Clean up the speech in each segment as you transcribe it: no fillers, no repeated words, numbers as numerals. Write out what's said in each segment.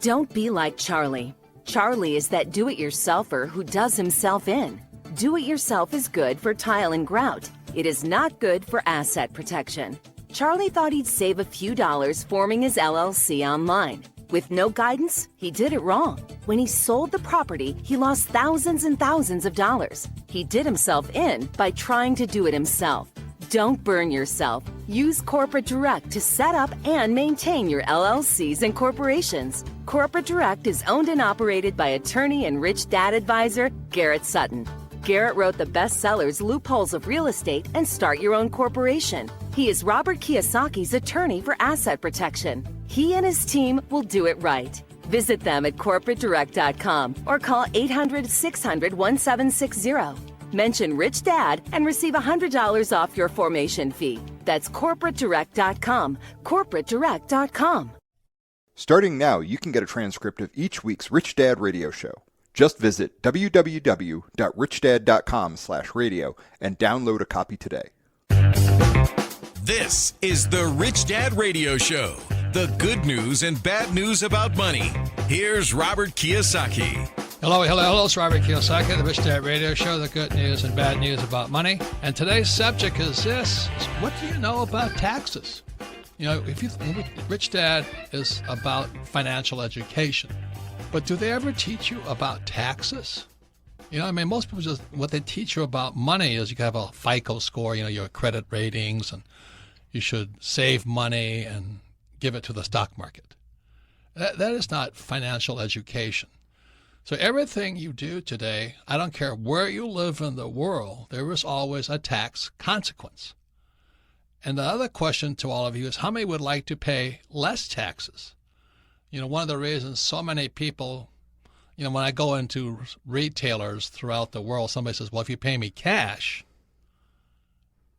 Don't be like Charlie. Charlie is that do-it-yourselfer who does himself in. Do-it-yourself is good for tile and grout. It is not good for asset protection. Charlie thought he'd save a few dollars forming his LLC online. With no guidance, he did it wrong. When he sold the property, he lost thousands and thousands of dollars. He did himself in by trying to do it himself. Don't burn yourself. Use Corporate Direct to set up and maintain your LLCs and corporations. Corporate Direct is owned and operated by attorney and rich dad advisor Garrett Sutton. Garrett wrote the bestsellers Loopholes of Real Estate and Start Your Own Corporation. He is Robert Kiyosaki's attorney for asset protection. He and his team will do it right. Visit them at corporatedirect.com or call 800-600-1760. Mention Rich Dad and receive $100 off your formation fee. That's corporatedirect.com. corporatedirect.com. Starting now, you can get a transcript of each week's Rich Dad radio show. Just visit www.richdad.com/radio and download a copy today. This is the Rich Dad Radio Show. The good news and bad news about money. Here's Robert Kiyosaki. Hello. It's Robert Kiyosaki, the Rich Dad Radio Show, the good news and bad news about money. And today's subject is this. What do you know about taxes? You know, Rich Dad is about financial education. But do they ever teach you about taxes? You know, I mean, most people what they teach you about money is you can have a FICO score, you know, your credit ratings, and you should save money and give it to the stock market. That is not financial education. So everything you do today, I don't care where you live in the world, there is always a tax consequence. And the other question to all of you is how many would like to pay less taxes? You know, one of the reasons so many people, you know, when I go into retailers throughout the world, somebody says, well, if you pay me cash,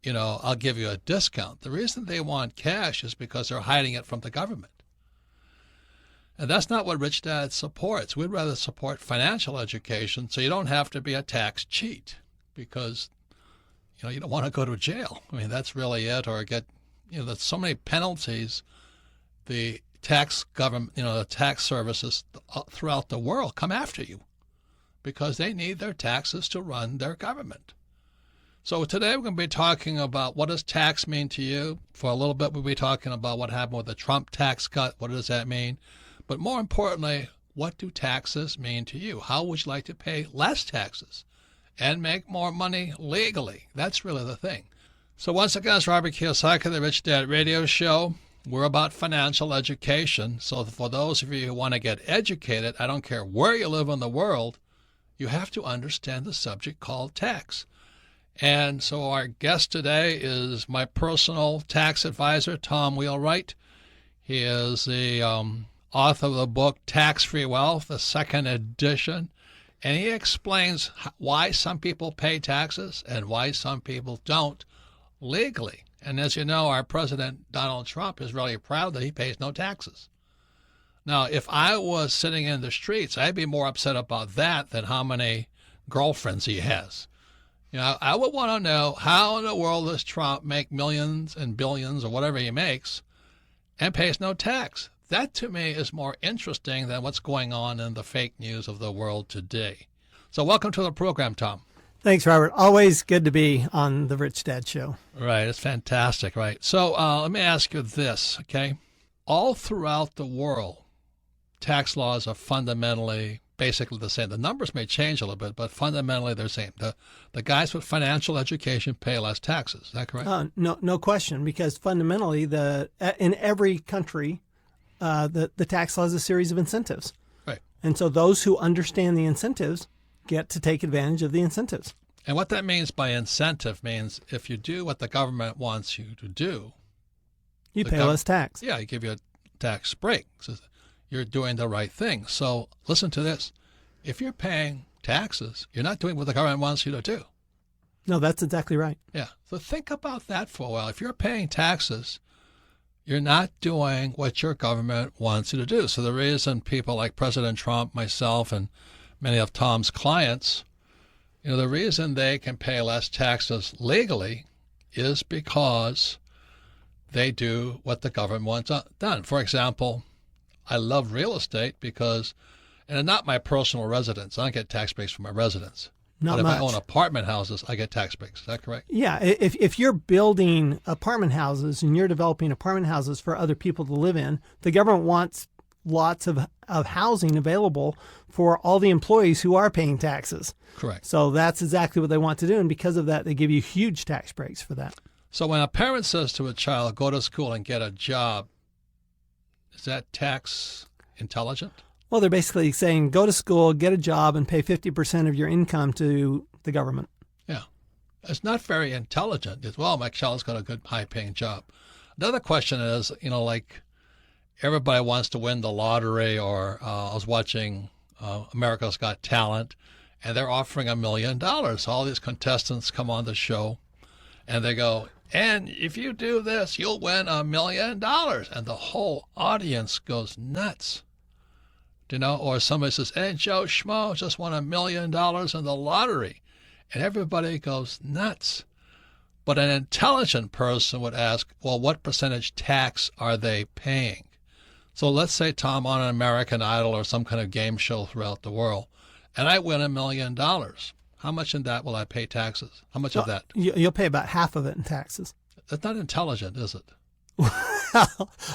you know, I'll give you a discount. The reason they want cash is because they're hiding it from the government. And that's not what Rich Dad supports. We'd rather support financial education so you don't have to be a tax cheat because, you know, you don't want to go to jail. I mean, that's really it. Or get, you know, there's so many penalties. The tax government, you know, the tax services throughout the world come after you because they need their taxes to run their government. So today we're going to be talking about what does tax mean to you. For a little bit, we'll be talking about what happened with the Trump tax cut. What does that mean? But more importantly, what do taxes mean to you? How would you like to pay less taxes and make more money legally? That's really the thing. So once again, it's Robert Kiyosaki, the Rich Dad Radio Show. We're about financial education. So for those of you who want to get educated, I don't care where you live in the world, you have to understand the subject called tax. And so our guest today is my personal tax advisor, Tom Wheelwright. He is the author of the book Tax-Free Wealth, the second edition, and he explains why some people pay taxes and why some people don't legally. And as you know, our president, Donald Trump, is really proud that he pays no taxes. Now, if I was sitting in the streets, I'd be more upset about that than how many girlfriends he has. You know, I would want to know how in the world does Trump make millions and billions or whatever he makes and pays no tax? That, to me, is more interesting than what's going on in the fake news of the world today. So welcome to the program, Tom. Thanks, Robert. Always good to be on the Rich Dad Show. Right. It's fantastic, right? So let me ask you this, okay? All throughout the world, tax laws are fundamentally basically the same. The numbers may change a little bit, but fundamentally they're the same. The guys with financial education pay less taxes. Is that correct? No question, because fundamentally in every country, the tax law is a series of incentives. Right. And so those who understand the incentives get to take advantage of the incentives. And what that means by incentive means if you do what the government wants you to do, you pay less tax. Yeah, you give you a tax break. So you're doing the right thing. So listen to this. If you're paying taxes, you're not doing what the government wants you to do. No, that's exactly right. Yeah. So think about that for a while. If you're paying taxes, you're not doing what your government wants you to do. So the reason people like President Trump, myself, and many of Tom's clients, you know, the reason they can pay less taxes legally is because they do what the government wants done. For example, I love real estate because, and it's not my personal residence. I don't get tax breaks for my residence. Not but if much. I own apartment houses, I get tax breaks. Is that correct? Yeah, if you're building apartment houses and you're developing apartment houses for other people to live in, the government wants lots of housing available for all the employees who are paying taxes. Correct. So that's exactly what they want to do, and because of that, they give you huge tax breaks for that. So when a parent says to a child, go to school and get a job, is that tax intelligent? Well, they're basically saying go to school, get a job, and pay 50% of your income to the government. Yeah. It's not very intelligent. It's, well, my child's got a good high-paying job. Another question is, like everybody wants to win the lottery, or I was watching America's Got Talent, and they're offering $1 million. All these contestants come on the show, and they go, and if you do this, you'll win $1 million. And the whole audience goes nuts. Or somebody says, hey, Joe Schmo just won $1 million in the lottery. And everybody goes nuts. But an intelligent person would ask, well, what percentage tax are they paying? So let's say, Tom, on an American Idol or some kind of game show throughout the world, and I win $1 million. How much in that will I pay taxes? How much of that? You'll pay about half of it in taxes. That's not intelligent, is it?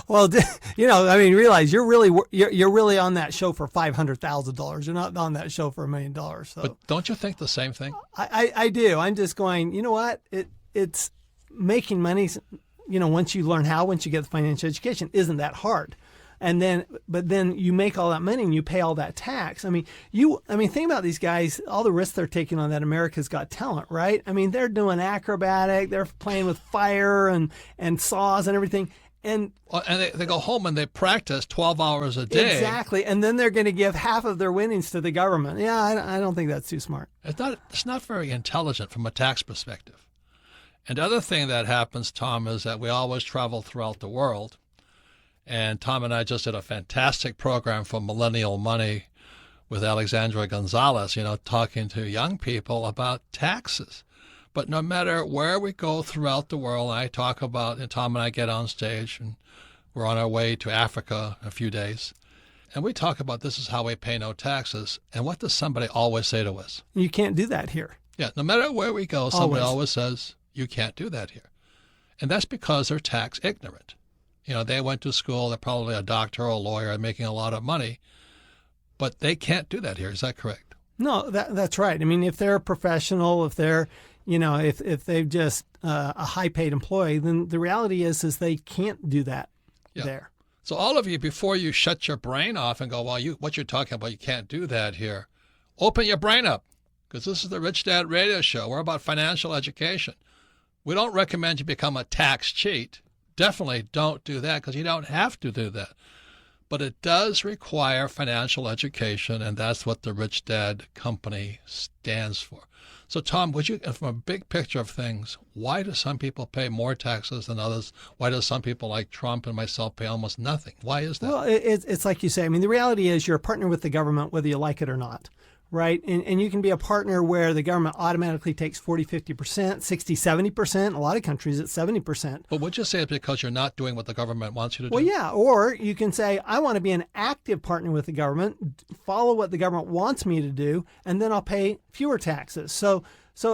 Well, realize you're really on that show for $500,000. You're not on that show for $1 million. So, but don't you think the same thing? I do. I'm just going. You know what? It's making money. Once you get the financial education, isn't that hard? But then you make all that money and you pay all that tax. Think about these guys, all the risks they're taking on that America's Got Talent, right? They're doing acrobatic, they're playing with fire and saws and everything. And they go home and they practice 12 hours a day. Exactly. And then they're going to give half of their winnings to the government. Yeah, I don't think that's too smart. It's not very intelligent from a tax perspective. And the other thing that happens, Tom, is that we always travel throughout the world. And Tom and I just did a fantastic program for Millennial Money with Alexandra Gonzalez, talking to young people about taxes. But no matter where we go throughout the world, I talk about, and Tom and I get on stage, and we're on our way to Africa in a few days, and we talk about this is how we pay no taxes. And what does somebody always say to us? You can't do that here. Yeah, no matter where we go, somebody always says, you can't do that here. And that's because they're tax ignorant. They went to school, they're probably a doctor or a lawyer and making a lot of money, but they can't do that here. Is that correct? No, that's right. If they're a professional, if they're, if they've just a high-paid employee, then the reality is they can't do that there. So all of you, before you shut your brain off and go, well, what you're talking about, you can't do that here, open your brain up, because this is the Rich Dad Radio Show. We're about financial education. We don't recommend you become a tax cheat. Definitely don't do that, because you don't have to do that. But it does require financial education, and that's what the Rich Dad Company stands for. So, Tom, from a big picture of things, why do some people pay more taxes than others? Why do some people like Trump and myself pay almost nothing? Why is that? Well, it's like you say. The reality is you're a partner with the government whether you like it or not. Right. And you can be a partner where the government automatically takes 40, 50%, 60, 70%. In a lot of countries, it's 70%. But would you say it's because you're not doing what the government wants you to do? Well, yeah. Or you can say, I want to be an active partner with the government, follow what the government wants me to do, and then I'll pay fewer taxes. So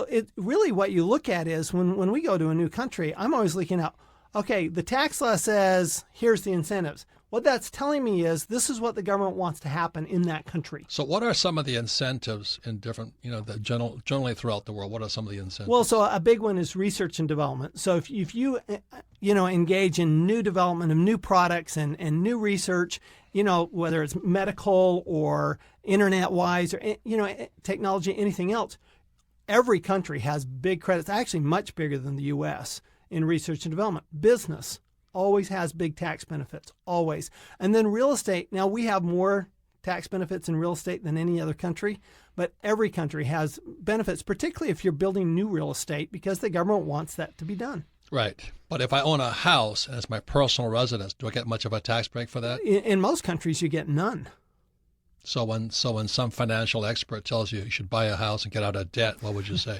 it really what you look at is when we go to a new country, I'm always looking at, okay, the tax law says, here's the incentives. What that's telling me is this is what the government wants to happen in that country. So what are some of the incentives in different, generally throughout the world? What are some of the incentives? Well, so a big one is research and development. So if you engage in new development of new products and new research, whether it's medical or internet-wise or, technology, anything else, every country has big credits, actually much bigger than the U.S. in research and development. Business always has big tax benefits, always. And then real estate, now we have more tax benefits in real estate than any other country, but every country has benefits, particularly if you're building new real estate, because the government wants that to be done. Right. But if I own a house and it's my personal residence, do I get much of a tax break for that? In most countries, you get none. So when some financial expert tells you should buy a house and get out of debt, what would you say?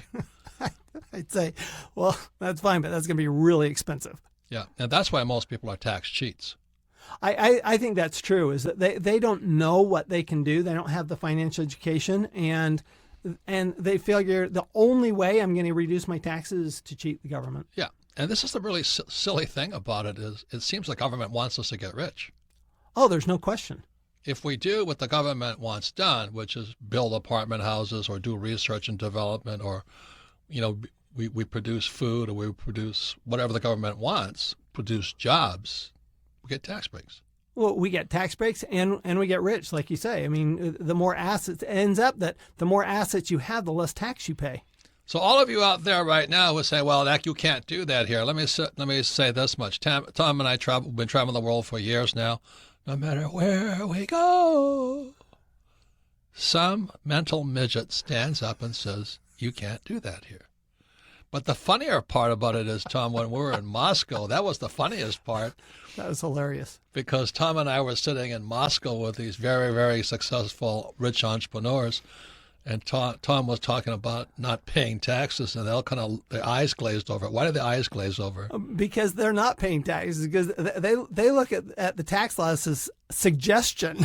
I'd say, well, that's fine, but that's going to be really expensive. Yeah, and that's why most people are tax cheats. I think that's true, is that they don't know what they can do. They don't have the financial education, and they figure the only way I'm going to reduce my taxes is to cheat the government. Yeah. And this is the really silly thing about it is it seems the government wants us to get rich. Oh, there's no question. If we do what the government wants done, which is build apartment houses or do research and development, or, we produce food, or we produce whatever the government wants, produce jobs, we get tax breaks. Well, we get tax breaks and we get rich, like you say. I mean, the more assets, it ends up that the more assets you have, the less tax you pay. So all of you out there right now would say, well, you can't do that here. Let me say this much. Tom and I we've been traveling the world for years now. No matter where we go, some mental midget stands up and says, you can't do that here. But the funnier part about it is, Tom, when we were in Moscow, that was the funniest part. That was hilarious. Because Tom and I were sitting in Moscow with these very, very successful rich entrepreneurs, and Tom was talking about not paying taxes, and their eyes glazed over. Why did the eyes glaze over? Because they're not paying taxes, because they look at the tax laws as suggestion.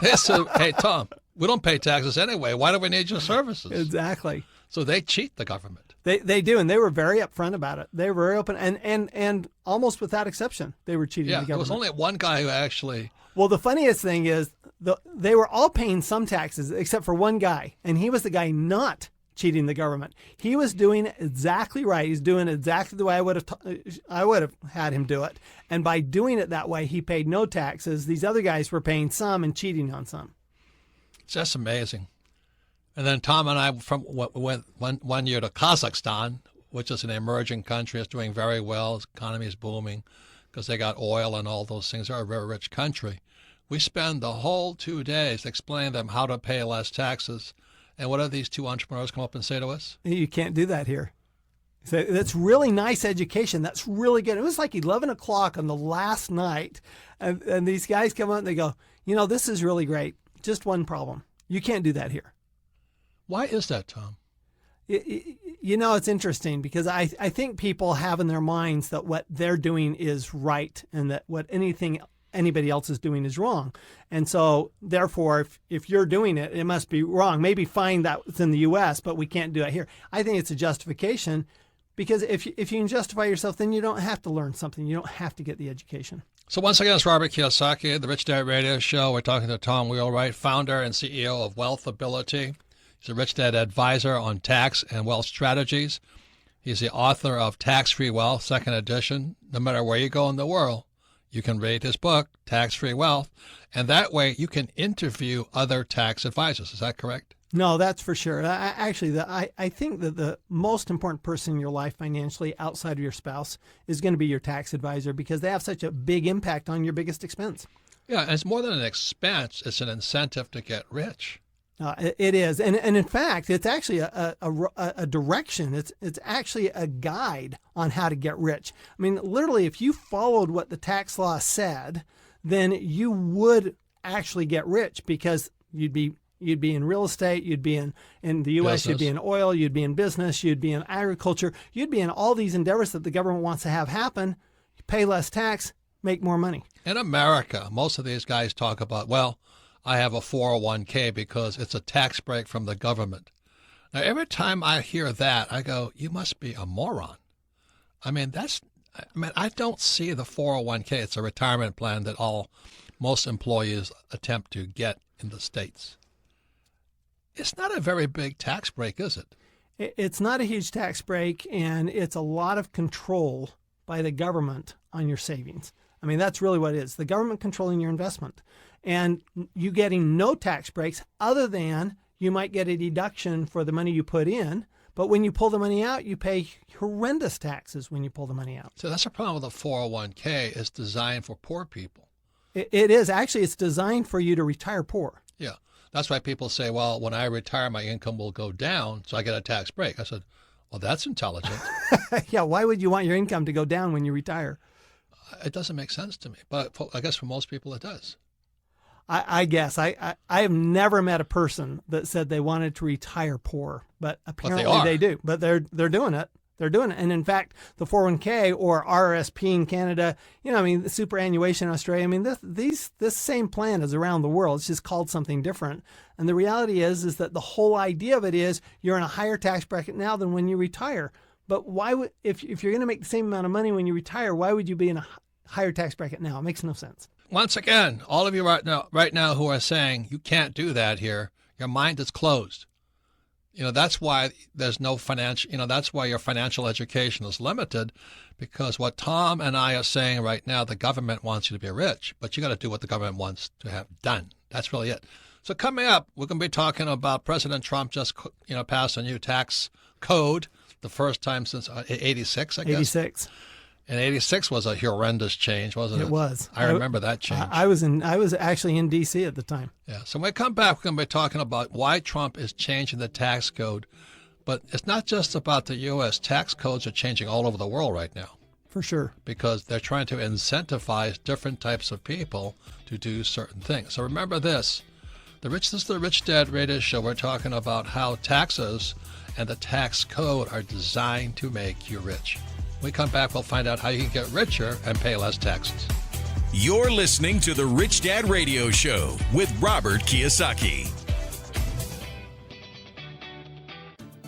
They said, hey, Tom, we don't pay taxes anyway. Why do we need your services? Exactly. So they cheat the government. They do, and they were very upfront about it. They were very open, and almost without exception, they were cheating the government. There was only one guy who actually... Well, the funniest thing is they were all paying some taxes except for one guy, and he was the guy not cheating the government. He was doing it exactly right. He's doing it exactly the way I would have had him do it. And by doing it that way, he paid no taxes. These other guys were paying some and cheating on some. It's just amazing. And then Tom and I went one year to Kazakhstan, which is an emerging country. It's doing very well. Its economy is booming because they got oil and all those things. They're a very rich country. We spend the whole 2 days explaining to them how to pay less taxes. And what do these two entrepreneurs come up and say to us? You can't do that here. So that's really nice education. That's really good. It was like 11 o'clock on the last night. And these guys come out and they go, this is really great. Just one problem. You can't do that here. Why is that, Tom? It's interesting because I think people have in their minds that what they're doing is right and that what anybody else is doing is wrong. And so, therefore, if you're doing it, it must be wrong. Maybe fine that it's in the U.S., but we can't do it here. I think it's a justification because if you can justify yourself, then you don't have to learn something. You don't have to get the education. So once again, it's Robert Kiyosaki, the Rich Dad Radio Show. We're talking to Tom Wheelwright, founder and CEO of Wealth Ability. He's a Rich Dad advisor on tax and wealth strategies. He's the author of Tax-Free Wealth, second edition. No matter where you go in the world, you can read his book, Tax-Free Wealth, and that way you can interview other tax advisors. Is that correct? No, that's for sure. I think that the most important person in your life financially outside of your spouse is going to be your tax advisor because they have such a big impact on your biggest expense. Yeah, and it's more than an expense. It's an incentive to get rich. It is. And in fact, it's actually a direction. It's actually a guide on how to get rich. I mean, literally, if you followed what the tax law said, then you would actually get rich because you'd be in real estate, you'd be in the U.S., business. You'd be in oil, you'd be in business, you'd be in agriculture, you'd be in all these endeavors that the government wants to have happen. You pay less tax, make more money. In America, most of these guys talk about, I have a 401k because it's a tax break from the government. Now, every time I hear that, I go, you must be a moron. I don't see the 401k. It's a retirement plan that most employees attempt to get in the States. It's not a very big tax break, is it? It's not a huge tax break, and it's a lot of control by the government on your savings. I mean, that's really what it is. The government controlling your investment. And you getting no tax breaks other than you might get a deduction for the money you put in. But when you pull the money out, you pay horrendous taxes when you pull the money out. So that's the problem with the 401k. It's designed for poor people. It is. Actually, it's designed for you to retire poor. Yeah. That's why people say, well, when I retire, my income will go down, so I get a tax break. I said, well, that's intelligent. Yeah, why would you want your income to go down when you retire? It doesn't make sense to me. But I guess for most people it does. I guess. I have never met a person that said they wanted to retire poor, but apparently they do. But they're doing it. They're doing it. And in fact, the 401k or RRSP in Canada, the superannuation in Australia, this same plan is around the world. It's just called something different. And the reality is that the whole idea of it is you're in a higher tax bracket now than when you retire. But why would, if you're going to make the same amount of money when you retire, why would you be in a higher tax bracket now? It makes no sense. Once again, all of you right now who are saying you can't do that here, your mind is closed. That's why there's no financial, that's why your financial education is limited, because what Tom and I are saying right now, the government wants you to be rich, but you got to do what the government wants to have done. That's really it. So coming up, we're going to be talking about President Trump just, passed a new tax code, the first time since 86, I guess. 86. And 86 was a horrendous change, wasn't it? It was. I remember that change. I was actually in D.C. at the time. Yeah. So when we come back, we're going to be talking about why Trump is changing the tax code. But it's not just about the U.S. Tax codes are changing all over the world right now. For sure. Because they're trying to incentivize different types of people to do certain things. So remember this. This is the Rich Dad Radio Show. We're talking about how taxes and the tax code are designed to make you rich. When we come back, we'll find out how you can get richer and pay less taxes. You're listening to the Rich Dad Radio Show with Robert Kiyosaki.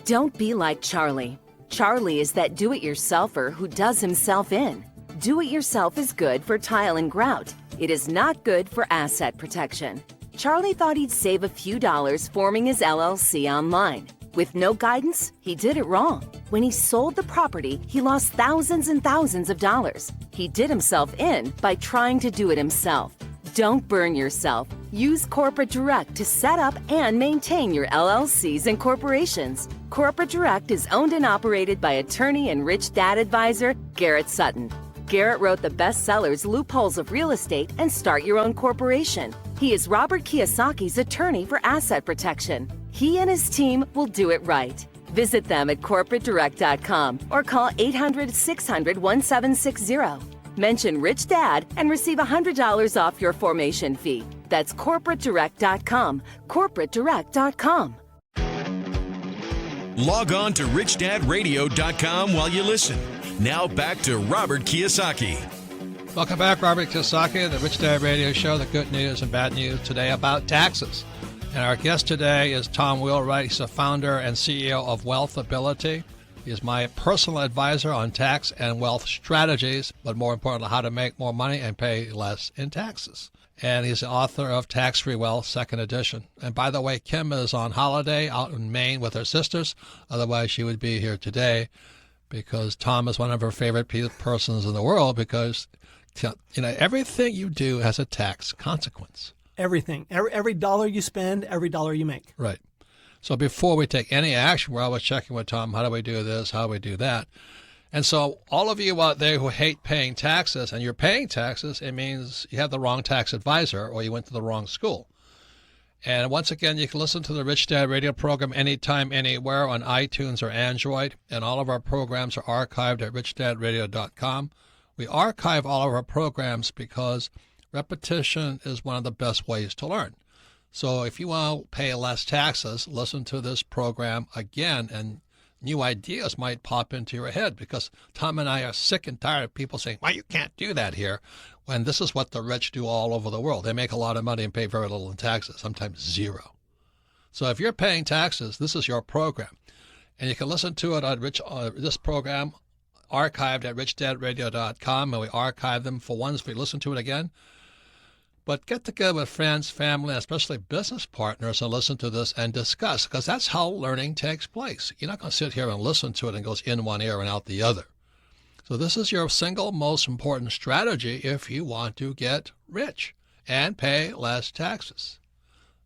Don't be like Charlie. Charlie is that do-it-yourselfer who does himself in. Do-it-yourself is good for tile and grout. It is not good for asset protection. Charlie thought he'd save a few dollars forming his LLC online. With no guidance, he did it wrong. When he sold the property, he lost thousands and thousands of dollars. He did himself in by trying to do it himself. Don't burn yourself. Use Corporate Direct to set up and maintain your LLCs and corporations. Corporate Direct is owned and operated by attorney and rich dad advisor Garrett Sutton. Garrett wrote the bestsellers Loopholes of Real Estate and Start Your Own Corporation. He is Robert Kiyosaki's attorney for asset protection. He and his team will do it right. Visit them at corporatedirect.com or call 800-600-1760. Mention Rich Dad and receive $100 off your formation fee. That's corporatedirect.com. corporatedirect.com. Log on to richdadradio.com while you listen. Now back to Robert Kiyosaki. Welcome back, Robert Kiyosaki, the Rich Dad Radio Show, the good news and bad news today about taxes. And our guest today is Tom Wheelwright. He's the founder and CEO of Wealth Ability. He is my personal advisor on tax and wealth strategies, but more importantly, how to make more money and pay less in taxes. And he's the author of Tax-Free Wealth, second edition. And by the way, Kim is on holiday out in Maine with her sisters. Otherwise, she would be here today because Tom is one of her favorite persons in the world because, everything you do has a tax consequence. Everything. Every dollar you spend, every dollar you make. Right. So before we take any action, we're always checking with Tom, how do we do this, how do we do that? And so all of you out there who hate paying taxes, and you're paying taxes, it means you have the wrong tax advisor or you went to the wrong school. And once again, you can listen to the Rich Dad Radio program anytime, anywhere on iTunes or Android. And all of our programs are archived at richdadradio.com. We archive all of our programs because repetition is one of the best ways to learn. So if you want to pay less taxes, listen to this program again, and new ideas might pop into your head because Tom and I are sick and tired of people saying, well, you can't do that here, when this is what the rich do all over the world. They make a lot of money and pay very little in taxes, sometimes zero. So if you're paying taxes, this is your program. And you can listen to it on this program archived at richdadradio.com, and we archive them for ones if you listen to it again. But get together with friends, family, especially business partners, and listen to this and discuss, because that's how learning takes place. You're not going to sit here and listen to it and it goes in one ear and out the other. So this is your single most important strategy if you want to get rich and pay less taxes.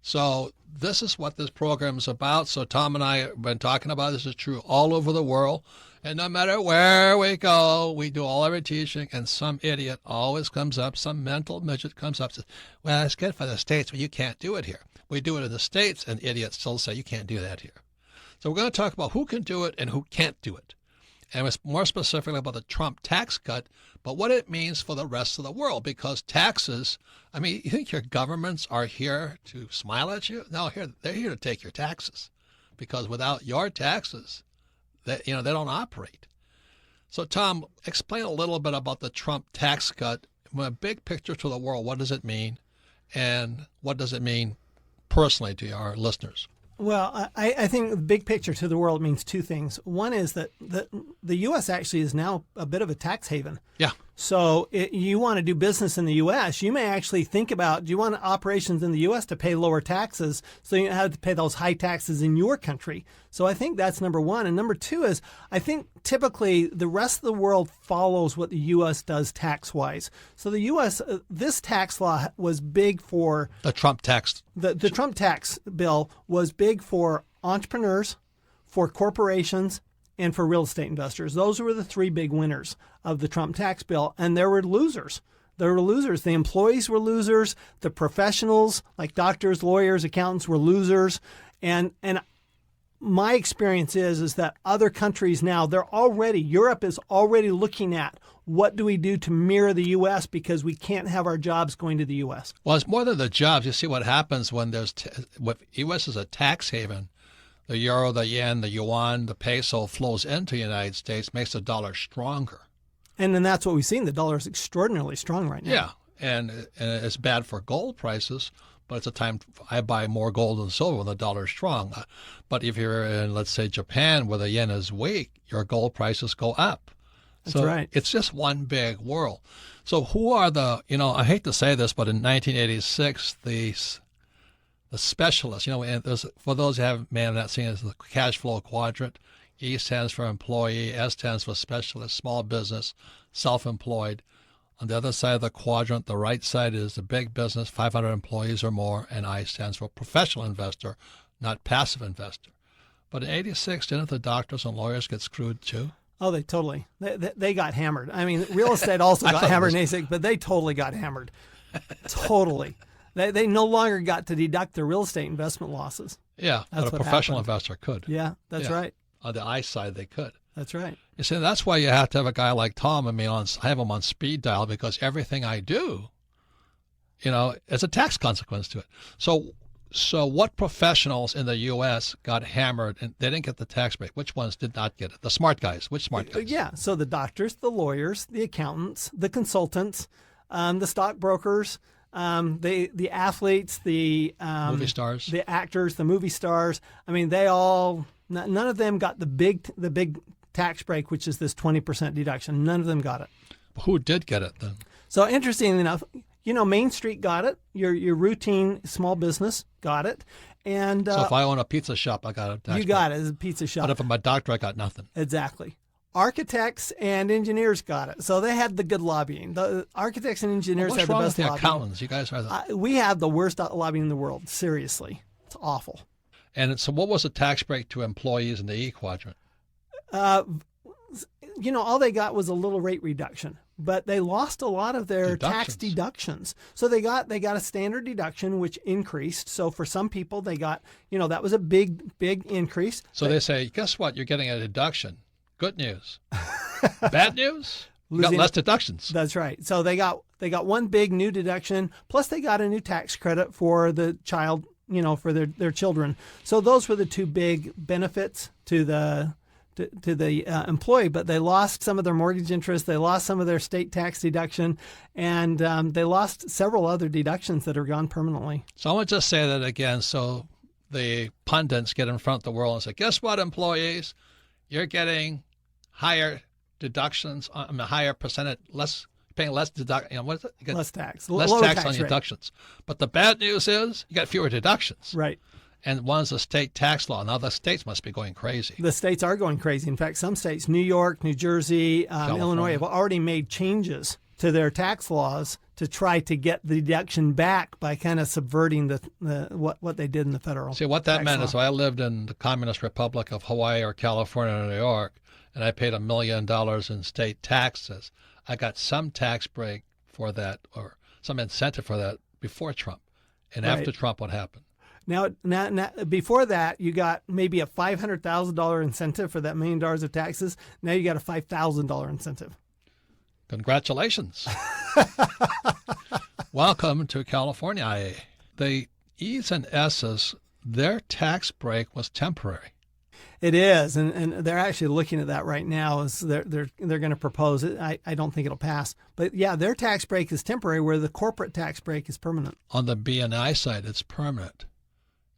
So this is what this program is about. So Tom and I have been talking about this. Is true all over the world. And no matter where we go, we do all our teaching, and some idiot always comes up, some mental midget comes up and says, well, it's good for the States, but you can't do it here. We do it in the States, and idiots still say you can't do that here. So we're going to talk about who can do it and who can't do it. And it's more specifically about the Trump tax cut, but what it means for the rest of the world, because taxes, you think your governments are here to smile at you? No, they're here to take your taxes, because without your taxes, they don't operate. So, Tom, explain a little bit about the Trump tax cut. From a big picture to the world, what does it mean? And what does it mean personally to our listeners? Well, I think the big picture to the world means two things. One is that the U.S. actually is now a bit of a tax haven. Yeah. So you want to do business in the U.S., you may actually think about, do you want operations in the U.S. to pay lower taxes so you don't have to pay those high taxes in your country? So I think that's number one. And number two is, I think typically the rest of the world follows what the U.S. does tax-wise. So the U.S., this tax law was big for... The Trump tax. The Trump tax bill was big for entrepreneurs, for corporations, and for real estate investors. Those were the three big winners of the Trump tax bill, and there were losers. There were losers. The employees were losers. The professionals, like doctors, lawyers, accountants, were losers. And my experience is that other countries now, Europe is already looking at what do we do to mirror the U.S. because we can't have our jobs going to the U.S. Well, it's more than the jobs. You see what happens when what U.S. is a tax haven. The euro, the yen, the yuan, the peso flows into the United States, makes the dollar stronger. And then that's what we've seen. The dollar is extraordinarily strong right now. Yeah, and it's bad for gold prices, but it's a time I buy more gold and silver when the dollar is strong. But if you're in, let's say, Japan, where the yen is weak, your gold prices go up. That's right. It's just one big world. So who are I hate to say this, but in 1986, the specialists, and for those who may have not seen it, it's the cash flow quadrant. E stands for employee, S stands for specialist, small business, self-employed. On the other side of the quadrant, the right side is the big business, 500 employees or more, and I stands for professional investor, not passive investor. But in 86, didn't the doctors and lawyers get screwed too? Oh, they totally. They got hammered. I mean, real estate also got hammered in 86, but they totally got hammered. Totally. They no longer got to deduct their real estate investment losses. Yeah, but a professional investor could. Yeah, that's right. On the I side, they could. That's right. You see, that's why you have to have a guy like Tom and me I have him on speed dial, because everything I do, it's a tax consequence to it. So what professionals in the U.S. got hammered and they didn't get the tax break? Which ones did not get it? The smart guys. Which smart guys? Yeah, so the doctors, the lawyers, the accountants, the consultants, the stockbrokers, the athletes, the movie stars, the actors, the movie stars. I mean, none of them got the big tax break, which is this 20% deduction. None of them got it. Who did get it then? So interestingly enough, Main Street got it. Your routine small business got it. And so if I own a pizza shop, I got a tax break. You got it as a pizza shop. But if I'm a doctor, I got nothing. Exactly. Architects and engineers got it. So they had the good lobbying. The architects and engineers had the best lobbying. What's wrong with the accountants? You guys are we have the worst lobbying in the world. Seriously. It's awful. And so what was the tax break to employees in the E quadrant? All they got was a little rate reduction, but they lost a lot of their tax deductions. So they got a standard deduction, which increased. So for some people, they got, that was a big increase. So they say, guess what? You're getting a deduction. Good news. Bad news? You got less deductions. That's right. So they got one big new deduction, plus they got a new tax credit for the child, for their children. So those were the two big benefits to the employee, but they lost some of their mortgage interest, they lost some of their state tax deduction, and they lost several other deductions that are gone permanently. So I want to just say that again, so the pundits get in front of the world and say, guess what, employees? You're getting higher deductions, a higher percentage, paying less deduction. What is it? Less tax. Less Lower tax on rate. deductions. But the bad news is you got fewer deductions. Right. And one's a state tax law. Now the states must be going crazy. The states are going crazy. In fact, some states, New York, New Jersey, Illinois, have already made changes to their tax laws to try to get the deduction back by kind of subverting what they did in the federal. See, what that meant is if I lived in the Communist Republic of Hawaii or California or New York, and I paid $1 million in state taxes, I got some tax break for that or some incentive for that before Trump. And after Trump, what happened? Now, before that, you got maybe a $500,000 incentive for that $1 million of taxes. Now you got a $5,000 incentive. Congratulations. Welcome to California. The E's and S's, their tax break was temporary. It is, and they're actually looking at that right now. Is they're going to propose it. I don't think it'll pass, but yeah, their tax break is temporary, where the corporate tax break is permanent. On the B&I side, it's permanent.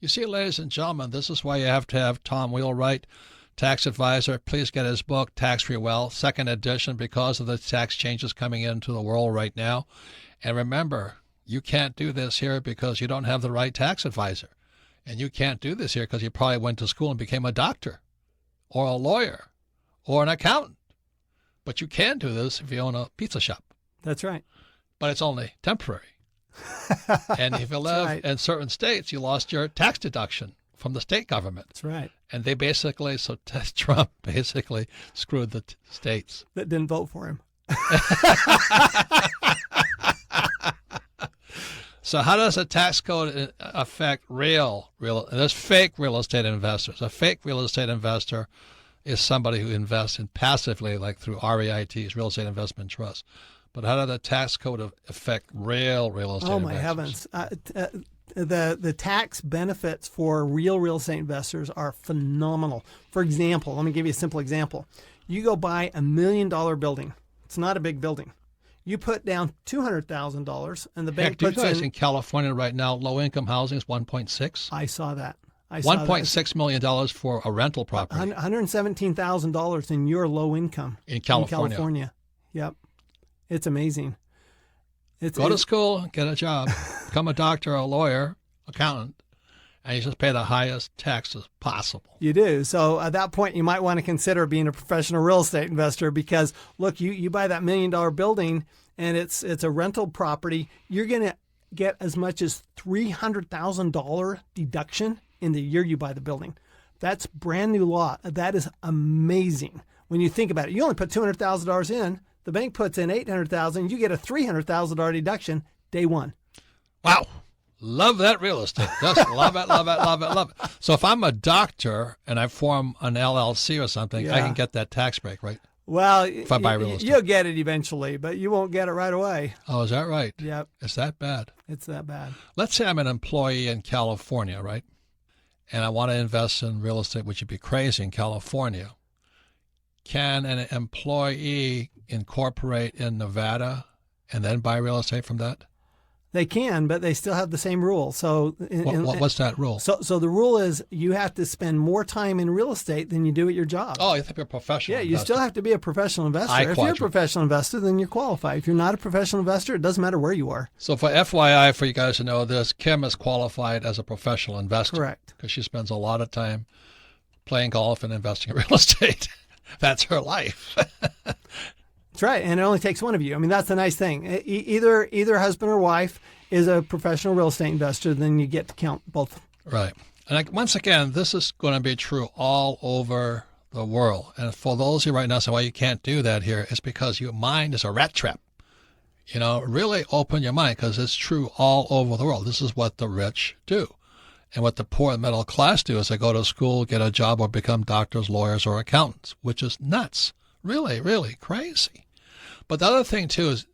You see, ladies and gentlemen, this is why you have to have Tom Wheelwright, tax advisor. Please get his book, Tax Free Wealth, second edition, because of the tax changes coming into the world right now. And remember, you can't do this here because you don't have the right tax advisor. And you can't do this here because you probably went to school and became a doctor or a lawyer or an accountant. But you can do this if you own a pizza shop. That's right. But it's only temporary. And if you live in certain states, you lost your tax deduction from the state government. That's right. And they basically, Trump basically screwed the states. That didn't vote for him. So how does a tax code affect there's fake real estate investors. A fake real estate investor is somebody who invests in passively, like through REITs, real estate investment trusts. But how does the tax code affect real estate investors? Oh, my heavens. The tax benefits for real estate investors are phenomenal. For example, let me give you a simple example. You go buy $1 million building. It's not a big building. You put down $200,000, and the bank puts in. You guys in California right now, low-income housing is 1.6. I saw that. $1.6 million for a rental property. $117,000 in your low income in California. Yep, it's amazing. Go to school, get a job, become a doctor, a lawyer, accountant, and you just pay the highest taxes possible. You do. So at that point, you might want to consider being a professional real estate investor because, look, you buy that $1 million building and it's a rental property, you're going to get as much as $300,000 deduction in the year you buy the building. That's brand new law. That is amazing. When you think about it, you only put $200,000 in, the bank puts in $800,000, you get a $300,000 deduction day one. Wow. Love that real estate. Just love it, love it, love it, love it. So if I'm a doctor and I form an LLC or something, I can get that tax break, right? Well, if I buy real estate. You'll get it eventually, but you won't get it right away. Oh, is that right? Yep. It's that bad? It's that bad. Let's say I'm an employee in California, right? And I want to invest in real estate, which would be crazy in California. Can an employee incorporate in Nevada and then buy real estate from that? They can, but they still have the same rule. So, what's that rule? So the rule is you have to spend more time in real estate than you do at your job. Oh, you have to be a professional investor. You still have to be a professional investor. If you're a professional investor, then you're qualified. If you're not a professional investor, it doesn't matter where you are. So for FYI, for you guys to know this, Kim is qualified as a professional investor. Correct. Because she spends a lot of time playing golf and investing in real estate. That's her life. That's right, and it only takes one of you. I mean, that's the nice thing. Either husband or wife is a professional real estate investor, then you get to count both. Right. And once again, this is going to be true all over the world. And for those of you right now saying, well, you can't do that here, it's because your mind is a rat trap. You know, really open your mind because it's true all over the world. This is what the rich do. And what the poor and middle class do is they go to school, get a job, or become doctors, lawyers, or accountants, which is nuts. Really, really crazy. But the other thing, too, is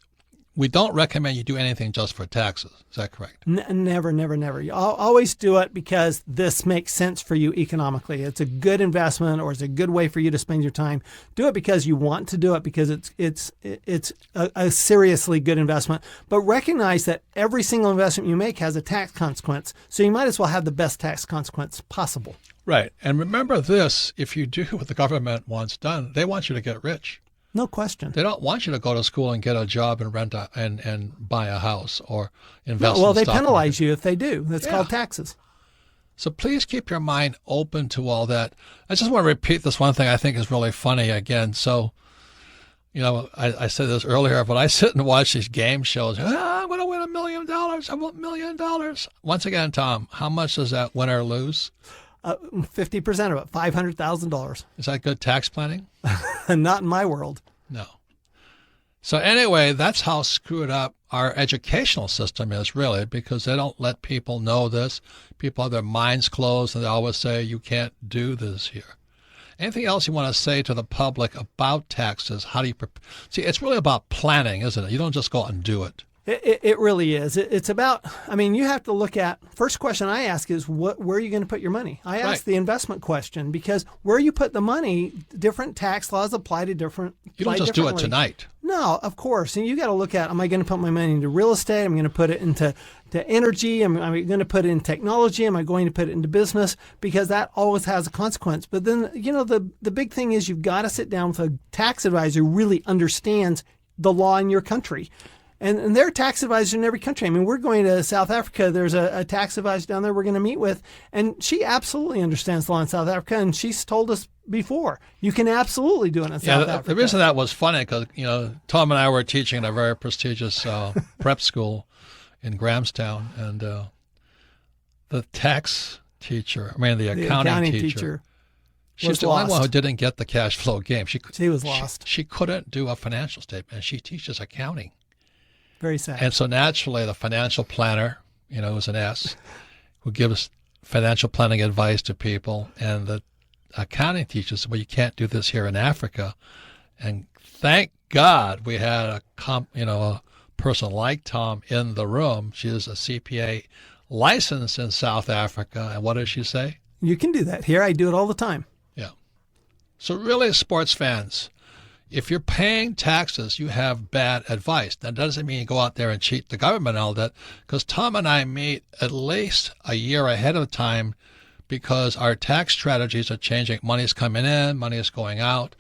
we don't recommend you do anything just for taxes. Is that correct? Never, never, never. You always do it because this makes sense for you economically. It's a good investment or it's a good way for you to spend your time. Do it because you want to do it because it's a seriously good investment. But recognize that every single investment you make has a tax consequence. So you might as well have the best tax consequence possible. Right. And remember this, if you do what the government wants done, they want you to get rich. No question. They don't want you to go to school and get a job and rent and buy a house or invest. Well, in they stock penalize you if they do. That's called taxes. So please keep your mind open to all that. I just want to repeat this one thing I think is really funny again. So, you know, I said this earlier, but I sit and watch these game shows. I'm going to win $1 million. I want $1 million. Once again, Tom, how much does that winner lose? 50% of it, $500,000. Is that good tax planning? Not in my world. No. So anyway, that's how screwed up our educational system is really, because they don't let people know this. People have their minds closed and they always say, you can't do this here. Anything else you want to say to the public about taxes? How do you see, it's really about planning, isn't it? You don't just go out and do it. It really is. It's about, I mean, you have to look at, first question I ask is, where are you going to put your money? I ask the investment question, because where you put the money, different tax laws apply to different. You don't just do it tonight. No, of course. And you got to look at, am I going to put my money into real estate? I'm going to put it into energy. Am I going to put it in technology? Am I going to put it into business? Because that always has a consequence. But then, the big thing is you've got to sit down with a tax advisor who really understands the law in your country. And there are tax advisors in every country. I mean, we're going to South Africa. There's a tax advisor down there we're going to meet with, and she absolutely understands the law in South Africa, and she's told us before, you can absolutely do it in South Africa. The reason that was funny, because, Tom and I were teaching at a very prestigious prep school in Grahamstown, and the tax teacher, the accounting teacher, she's the only one who didn't get the cash flow game. She was lost. She couldn't do a financial statement, and she teaches accounting. Very sad. And so naturally, the financial planner, who's an S, who gives financial planning advice to people, and the accounting teacher said, well, you can't do this here in Africa. And thank God we had a person like Tom in the room. She is a CPA licensed in South Africa. And what does she say? You can do that. Here, I do it all the time. Yeah. So really, sports fans, if you're paying taxes, you have bad advice. That doesn't mean you go out there and cheat the government and all that, because Tom and I meet at least a year ahead of time, because our tax strategies are changing. Money's coming in, money is going out.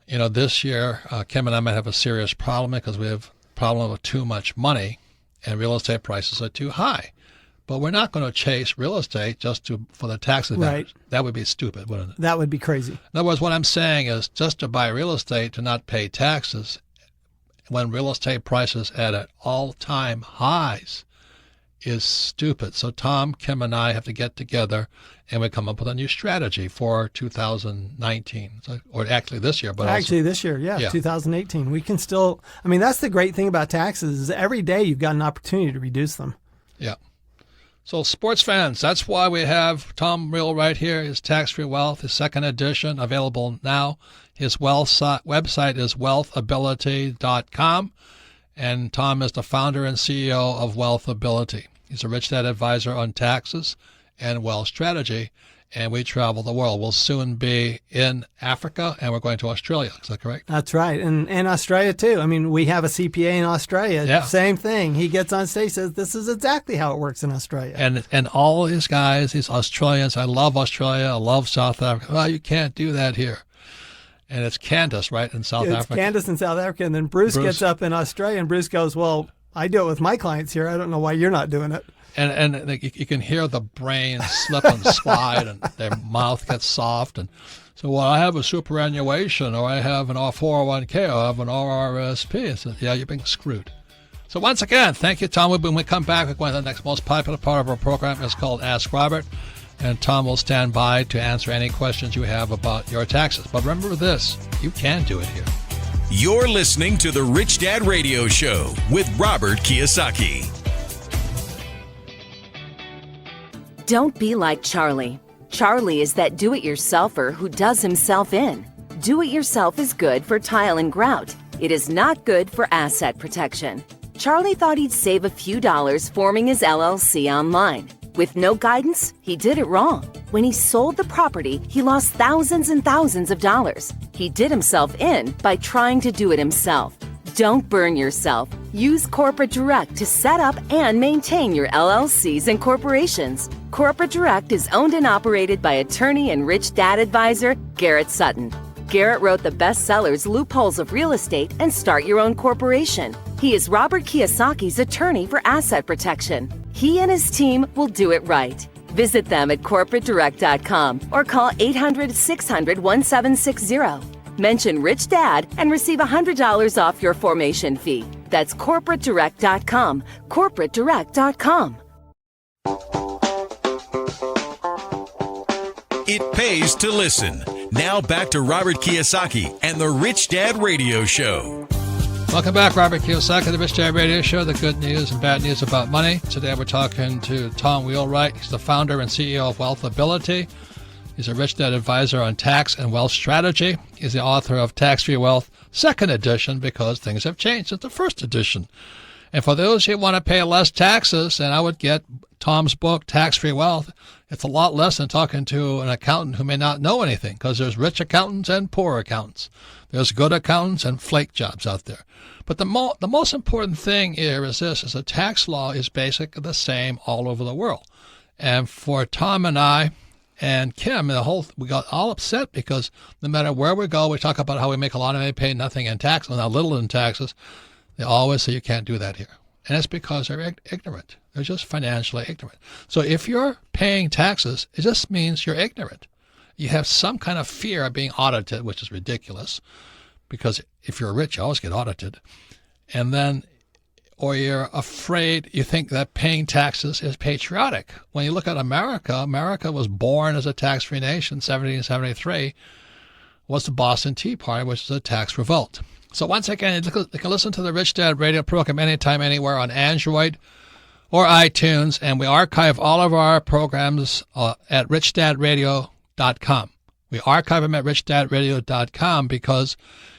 This year, Kim and I might have a serious problem because we have a problem with too much money and real estate prices are too high. But we're not going to chase real estate just for the tax advantage. Right. That would be stupid, wouldn't it? That would be crazy. In other words, what I'm saying is just to buy real estate, to not pay taxes, when real estate prices at all-time highs, is stupid. So Tom, Kim, and I have to get together and we come up with a new strategy for 2019, or actually this year. But this year, yeah, 2018. We can still, that's the great thing about taxes is every day you've got an opportunity to reduce them. Yeah. So sports fans, that's why we have Tom Real right here, his Tax-Free Wealth, his second edition, available now. His website is wealthability.com, and Tom is the founder and CEO of Wealthability. He's a Rich Dad advisor on taxes and wealth strategy, and we travel the world. We'll soon be in Africa, and we're going to Australia. Is that correct? That's right. And Australia, too. We have a CPA in Australia. Yeah. Same thing. He gets on stage, says, this is exactly how it works in Australia. And all these guys, these Australians, I love Australia, I love South Africa. Well, you can't do that here. And it's Candace, right, in South Africa? It's Candace in South Africa, and then Bruce gets up in Australia, and Bruce goes, well, I do it with my clients here. I don't know why you're not doing it. And you can hear the brain slip and slide, and their mouth gets soft. And so, well, I have a superannuation, or I have an 401k, or I have an RRSP. And so, yeah, you're being screwed. So once again, thank you, Tom. When we come back, we're going to the next most popular part of our program. It's called Ask Robert. And Tom will stand by to answer any questions you have about your taxes. But remember this, you can do it here. You're listening to The Rich Dad Radio Show with Robert Kiyosaki. Don't be like Charlie. Charlie is that do-it-yourselfer who does himself in. Do-it-yourself is good for tile and grout. It is not good for asset protection. Charlie thought he'd save a few dollars forming his LLC online. With no guidance, he did it wrong. When he sold the property, he lost thousands and thousands of dollars. He did himself in by trying to do it himself. Don't burn yourself. Use Corporate Direct to set up and maintain your LLCs and corporations. Corporate Direct is owned and operated by attorney and Rich Dad advisor Garrett Sutton. Garrett wrote the bestsellers Loopholes of Real Estate and Start Your Own Corporation. He is Robert Kiyosaki's attorney for asset protection. He and his team will do it right. Visit them at corporatedirect.com or call 800-600-1760. Mention Rich Dad and receive $100 off your formation fee. That's corporatedirect.com. corporatedirect.com. It pays to listen. Now back to Robert Kiyosaki and the Rich Dad Radio Show. Welcome back, Robert Kiyosaki, the Rich Dad Radio Show, the good news and bad news about money. Today we're talking to Tom Wheelwright. He's the founder and CEO of Wealthability. He's a Rich Dad advisor on tax and wealth strategy. He's the author of Tax-Free Wealth, second edition, because things have changed since the first edition. And for those who want to pay less taxes, and I would get Tom's book, Tax-Free Wealth. It's a lot less than talking to an accountant who may not know anything, because there's rich accountants and poor accountants. There's good accountants and flake jobs out there. But the most important thing here is this, is the tax law is basically the same all over the world. And for Tom and I and Kim, we got all upset because no matter where we go, we talk about how we make a lot of money, pay nothing in taxes, not little in taxes. They always say you can't do that here. And it's because they're ignorant. They're just financially ignorant. So if you're paying taxes, it just means you're ignorant. You have some kind of fear of being audited, which is ridiculous, because if you're rich, you always get audited. And then, or you're afraid, you think that paying taxes is patriotic. When you look at America, America was born as a tax-free nation. 1773 was the Boston Tea Party, which is a tax revolt. So once again, you can listen to the Rich Dad radio program anytime, anywhere on Android or iTunes, and we archive all of our programs at richdadradio.com. We archive them at richdadradio.com because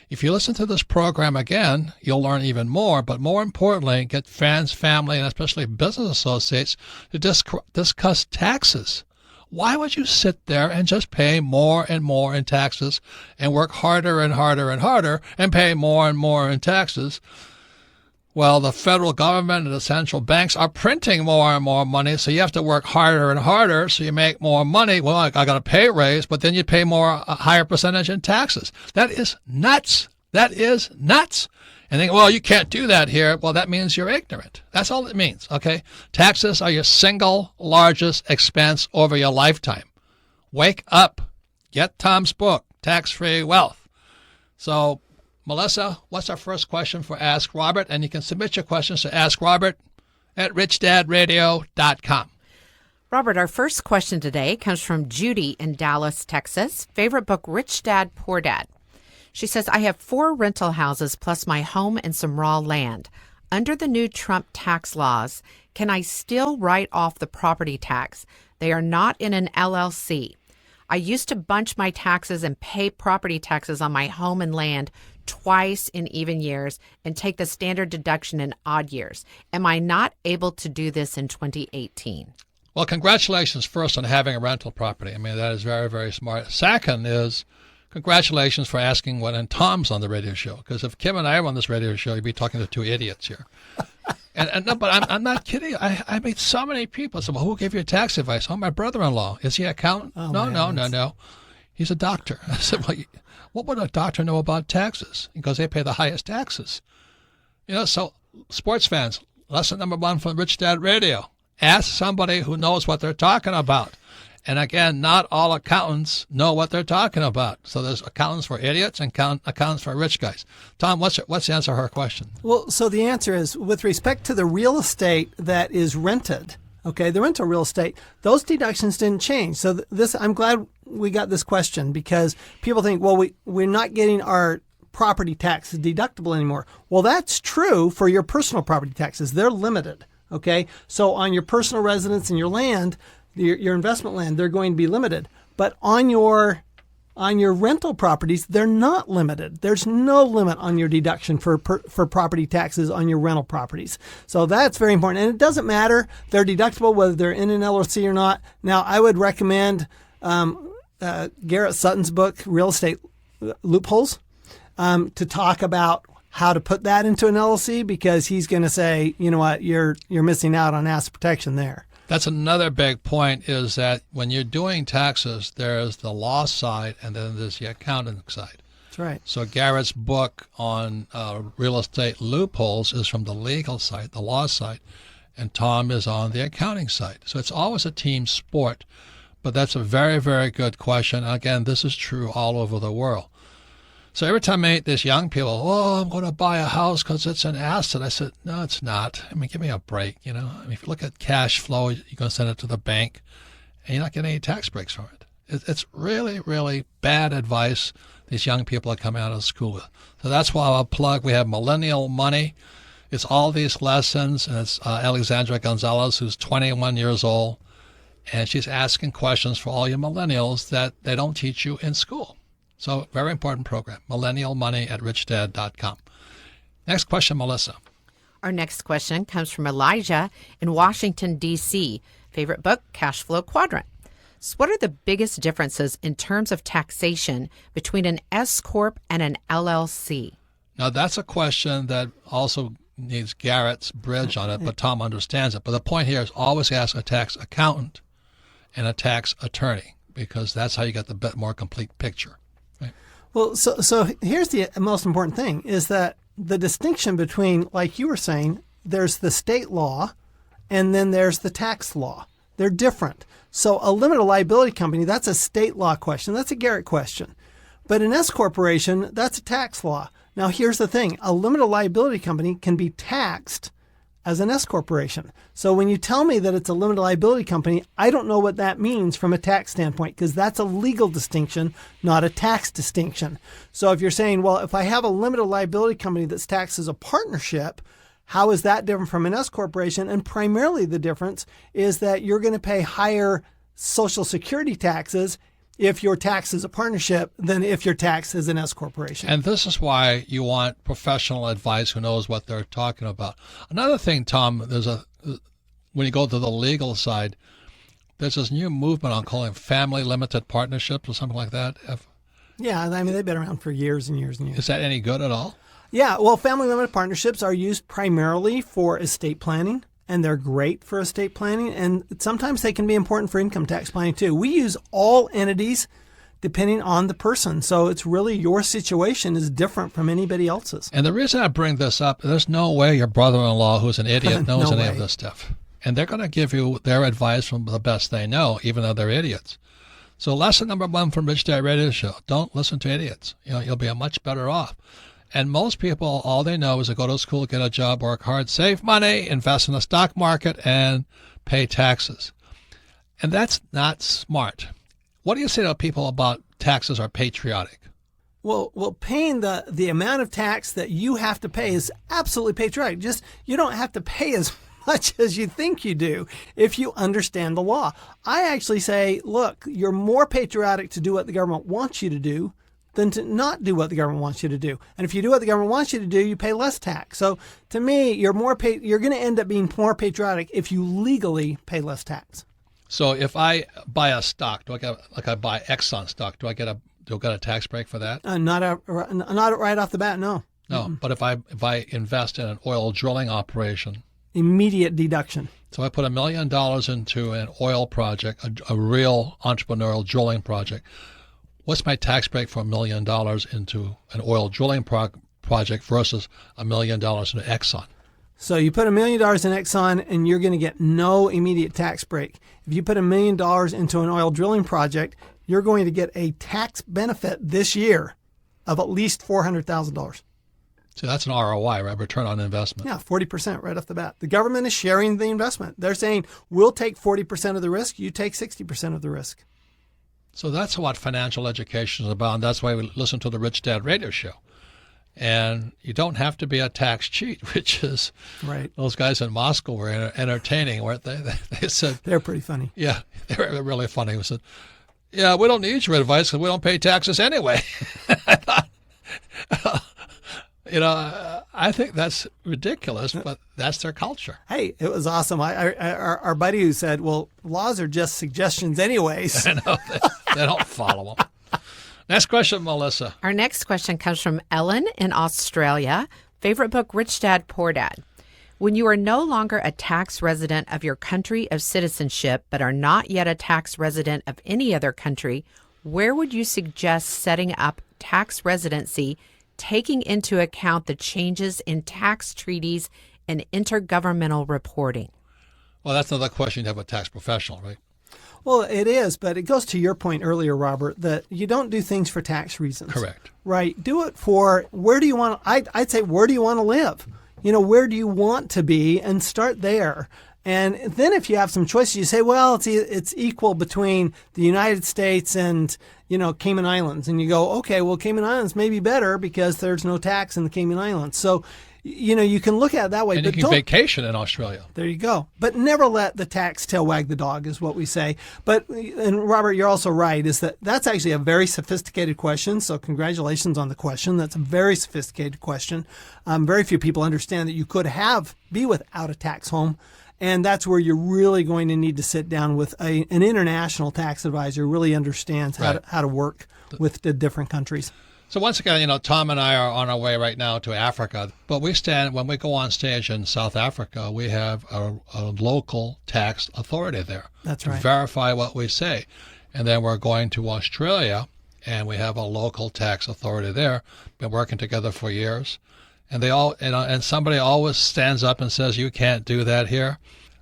if you listen to this program again, you'll learn even more, but more importantly, get friends, family, and especially business associates to discuss taxes. Why would you sit there and just pay more and more in taxes and work harder and harder and harder and pay more and more in taxes? Well, the federal government and the central banks are printing more and more money, so you have to work harder and harder so you make more money. Well, I got a pay raise, but then you pay a higher percentage in taxes. That is nuts. That is nuts. And think, well, you can't do that here. Well, that means you're ignorant. That's all it means, okay? Taxes are your single largest expense over your lifetime. Wake up. Get Tom's book, Tax-Free Wealth. So, Melissa, what's our first question for Ask Robert? And you can submit your questions to Ask Robert at richdadradio.com. Robert, our first question today comes from Judy in Dallas, Texas. Favorite book, Rich Dad, Poor Dad. She says, I have 4 rental houses plus my home and some raw land. Under the new Trump tax laws, can I still write off the property tax? They are not in an LLC. I used to bunch my taxes and pay property taxes on my home and land twice in even years and take the standard deduction in odd years. Am I not able to do this in 2018? Well, congratulations first on having a rental property. I mean, that is very, very smart. Second is, congratulations for asking when Tom's on the radio show, because if Kim and I were on this radio show, you'd be talking to 2 idiots here. and no, but I'm not kidding. I meet so many people. I said, well, who gave you tax advice? Oh, my brother-in-law. Is he an accountant? Oh, No. He's a doctor. I said, well, what would a doctor know about taxes? Because they pay the highest taxes. So sports fans, lesson number 1 from Rich Dad Radio. Ask somebody who knows what they're talking about. And again, not all accountants know what they're talking about. So there's accountants for idiots and accountants for rich guys. Tom, what's the answer to her question? Well, so the answer is, with respect to the real estate that is rented, okay, the rental real estate, those deductions didn't change. So I'm glad we got this question, because people think, well, we're not getting our property taxes deductible anymore. Well, that's true for your personal property taxes. They're limited, okay? So on your personal residence and your land, your investment land, they're going to be limited. But on your rental properties, they're not limited. There's no limit on your deduction for property taxes on your rental properties. So that's very important. And it doesn't matter, they're deductible whether they're in an LLC or not. Now, I would recommend Garrett Sutton's book, Real Estate Loopholes, to talk about how to put that into an LLC, because he's going to say, you know what, you're missing out on asset protection there. That's another big point, is that when you're doing taxes, there's the law side and then there's the accounting side. That's right. So Garrett's book on real estate loopholes is from the legal side, the law side, and Tom is on the accounting side. So it's always a team sport. But that's a very, very good question. Again, this is true all over the world. So every time I meet these young people, I'm going to buy a house because it's an asset. I said, no, it's not. I mean, give me a break, I mean, if you look at cash flow, you're going to send it to the bank, and you're not getting any tax breaks from it. It's really, really bad advice these young people are coming out of school with. So that's why I'll plug. We have Millennial Money. It's all these lessons, and it's Alexandra Gonzalez, who's 21 years old, and she's asking questions for all your millennials that they don't teach you in school. So very important program, Millennial Money at richdad.com. Next question, Melissa. Our next question comes from Elijah in Washington, D.C. Favorite book, Cashflow Quadrant. So what are the biggest differences in terms of taxation between an S Corp and an LLC? Now, that's a question that also needs Garrett's bridge on it, but Tom understands it. But the point here is always ask a tax accountant and a tax attorney, because that's how you get the more complete picture. Right? Well, so here's the most important thing is that the distinction between, like you were saying, there's the state law and then there's the tax law. They're different. So a limited liability company, that's a state law question. That's a Garrett question. But an S corporation, that's a tax law. Now, here's the thing. A limited liability company can be taxed as an S corporation. So when you tell me that it's a limited liability company, I don't know what that means from a tax standpoint, because that's a legal distinction, not a tax distinction. So if you're saying, well, if I have a limited liability company that's taxed as a partnership, how is that different from an S corporation? And primarily the difference is that you're going to pay higher Social Security taxes if your tax is a partnership than if your tax is an S corporation. And this is why you want professional advice who knows what they're talking about. Another thing, Tom, when you go to the legal side, there's this new movement on calling family limited partnerships or something like that. Yeah, I mean, they've been around for years and years and years. Is that any good at all? Yeah, well, family limited partnerships are used primarily for estate planning, and they're great for estate planning, and sometimes they can be important for income tax planning too. We use all entities depending on the person, so it's really your situation is different from anybody else's. And the reason I bring this up, there's no way your brother-in-law, who's an idiot, knows No any way. of this stuff. And they're going to give you their advice from the best they know, even though they're idiots. So lesson number 1 from Rich Dad Radio Show, don't listen to idiots. You'll be much better off. And most people, all they know is to go to school, get a job, work hard, save money, invest in the stock market, and pay taxes. And that's not smart. What do you say to people about taxes are patriotic? Well, paying the amount of tax that you have to pay is absolutely patriotic. Just you don't have to pay as much as you think you do if you understand the law. I actually say, look, you're more patriotic to do what the government wants you to do than to not do what the government wants you to do. And if you do what the government wants you to do, you pay less tax. So to me, you're going to end up being more patriotic if you legally pay less tax. So if I buy a stock, do I get, like I buy Exxon stock, do I get a tax break for that? Not right off the bat, no. No, but if I invest in an oil drilling operation, immediate deduction. So I put $1 million into an oil project, a real entrepreneurial drilling project. What's my tax break for $1 million into an oil drilling project versus $1 million into Exxon? So you put $1 million in Exxon and you're going to get no immediate tax break. If you put $1 million into an oil drilling project, you're going to get a tax benefit this year of at least $400,000. So that's an ROI, right? Return on investment. Yeah, 40% right off the bat. The government is sharing the investment. They're saying, we'll take 40% of the risk, you take 60% of the risk. So that's what financial education is about, and that's why we listen to the Rich Dad Radio Show. And you don't have to be a tax cheat, which is right. Those guys in Moscow were entertaining, weren't they? They said they're pretty funny. Yeah, they were really funny. They said, "Yeah, we don't need your advice because we don't pay taxes anyway." I thought, I think that's ridiculous, but that's their culture. Hey, it was awesome. Our buddy who said, "Well, laws are just suggestions, anyways." I know they don't follow them. Next question, Melissa. Our next question comes from Ellen in Australia. Favorite book, Rich Dad, Poor Dad. When you are no longer a tax resident of your country of citizenship, but are not yet a tax resident of any other country, where would you suggest setting up tax residency, taking into account the changes in tax treaties and intergovernmental reporting? Well, that's another question you have a tax professional, right? Well, it is, but it goes to your point earlier, Robert, that you don't do things for tax reasons. Correct. Right. Do it for where do you want, I'd say, where do you want to live? Where do you want to be, and start there. And then if you have some choices, you say, well, it's equal between the United States and, Cayman Islands. And you go, okay, well, Cayman Islands may be better because there's no tax in the Cayman Islands. So you can look at it that way. And but you can vacation in Australia. There you go. But never let the tax tail wag the dog is what we say. And Robert, you're also right, is that's actually a very sophisticated question. So congratulations on the question. That's a very sophisticated question. Very few people understand that you could be without a tax home. And that's where you're really going to need to sit down with an international tax advisor who really understands how to work with the different countries. So once again, Tom and I are on our way right now to Africa. But when we go on stage in South Africa, we have a local tax authority there. That's right. To verify what we say. And then we're going to Australia, and we have a local tax authority there. Been working together for years. And they all, and somebody always stands up and says, you can't do that here.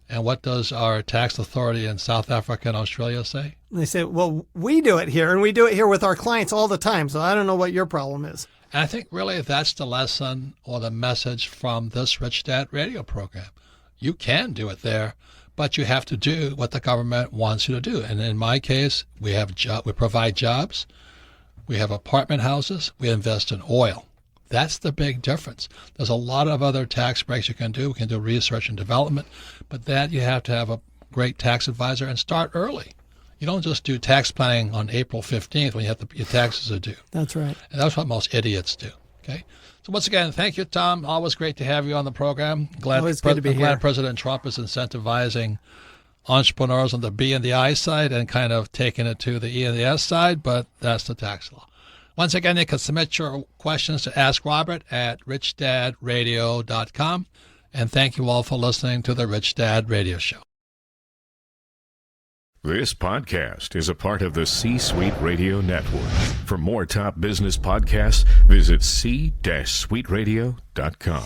And what does our tax authority in South Africa and Australia say? They say, well, we do it here, and we do it here with our clients all the time, so I don't know what your problem is. And I think really that's the lesson or the message from this Rich Dad radio program. You can do it there, but you have to do what the government wants you to do. And in my case, we provide jobs, we have apartment houses, we invest in oil. That's the big difference. There's a lot of other tax breaks you can do. We can do research and development, but that you have to have a great tax advisor and start early. You don't just do tax planning on April 15th when your taxes are due. That's right. And that's what most idiots do. Okay. So once again, thank you, Tom. Always great to have you on the program. Always good to be here. Glad President Trump is incentivizing entrepreneurs on the B and the I side and kind of taking it to the E and the S side, but that's the tax law. Once again, you can submit your questions to Ask Robert at richdadradio.com. And thank you all for listening to the Rich Dad Radio Show. This podcast is a part of the C-Suite Radio Network. For more top business podcasts, visit c-suiteradio.com.